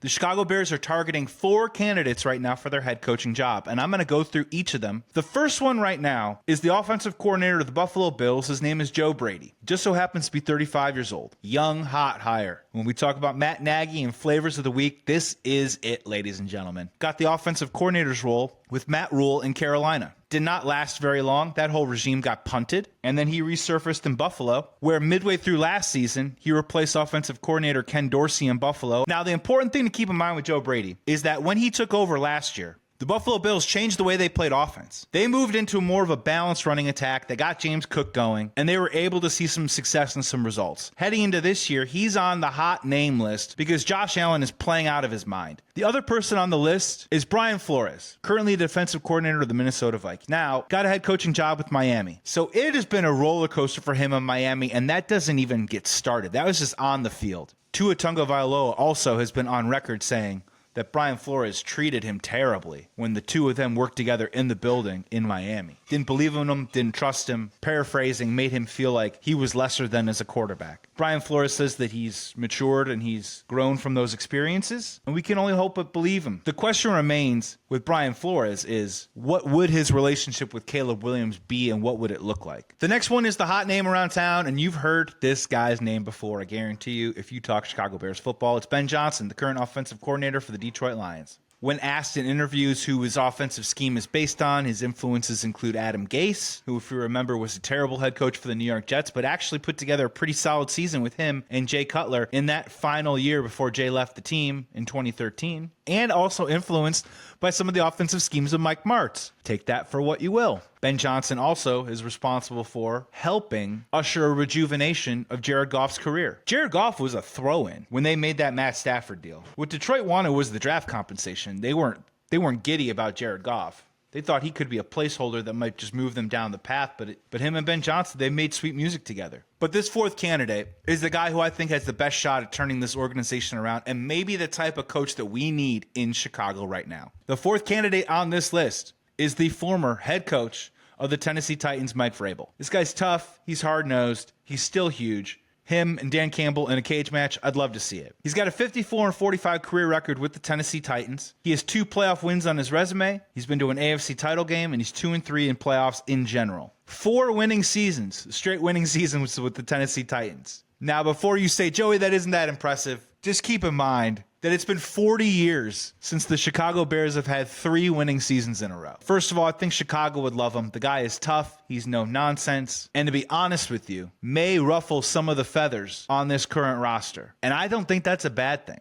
The Chicago Bears are targeting 4 candidates right now for their head coaching job, and I'm going to go through each of them. The first one right now is the offensive coordinator of the Buffalo Bills. His name is Joe Brady. Just so happens to be 35 years old. Young, hot hire. When we talk about Matt Nagy and flavors of the week, this is it, ladies and gentlemen. Got the offensive coordinator's role with Matt Rule in Carolina. Did not last very long. That whole regime got punted, and then he resurfaced in Buffalo, where midway through last season, he replaced offensive coordinator Ken Dorsey in Buffalo. Now, the important thing to keep in mind with Joe Brady is that when he took over last year, the Buffalo Bills changed the way they played offense. They moved into more of a balanced running attack. They got James Cook going, and they were able to see some success and some results. Heading into this year, he's on the hot name list because Josh Allen is playing out of his mind. The other person on the list is Brian Flores, currently the defensive coordinator of the Minnesota Vikings. Now, got a head coaching job with Miami. So it has been a roller coaster for him in Miami, and that doesn't even get started. That was just on the field. Tua Tagovailoa also has been on record saying that Brian Flores treated him terribly when the two of them worked together in the building in Miami. Didn't believe in him, didn't trust him. Paraphrasing, made him feel like he was lesser than as a quarterback. Brian Flores says that he's matured and he's grown from those experiences, and we can only hope but believe him. The question remains with Brian Flores is, what would his relationship with Caleb Williams be and what would it look like? The next one is the hot name around town, and you've heard this guy's name before, I guarantee you, if you talk Chicago Bears football. It's Ben Johnson, the current offensive coordinator for the Detroit Lions. When asked in interviews who his offensive scheme is based on, his influences include Adam Gase, who, if you remember, was a terrible head coach for the New York Jets, but actually put together a pretty solid season with him and Jay Cutler in that final year before Jay left the team in 2013, and also influenced by some of the offensive schemes of Mike Martz. Take that for what you will. Ben Johnson also is responsible for helping usher a rejuvenation of Jared Goff's career. Jared Goff was a throw-in when they made that Matt Stafford deal. What Detroit wanted was the draft compensation. They weren't giddy about Jared Goff. They thought he could be a placeholder that might just move them down the path, but him and Ben Johnson, they made sweet music together. But this fourth candidate is the guy who I think has the best shot at turning this organization around and maybe the type of coach that we need in Chicago right now. The fourth candidate on this list is the former head coach of the Tennessee Titans, Mike Vrabel. This guy's tough. He's hard-nosed. He's still huge. Him and Dan Campbell in a cage match, I'd love to see it. He's got a 54-45 career record with the Tennessee Titans. He has 2 playoff wins on his resume. He's been to an AFC title game, and he's 2-3 in playoffs in general. 4 winning seasons, straight winning seasons with the Tennessee Titans. Now, before you say, Joey, that isn't that impressive, just keep in mind that it's been 40 years since the Chicago Bears have had 3 winning seasons in a row. First of all, I think Chicago would love him. The guy is tough. He's no nonsense. And to be honest with you, may ruffle some of the feathers on this current roster. And I don't think that's a bad thing.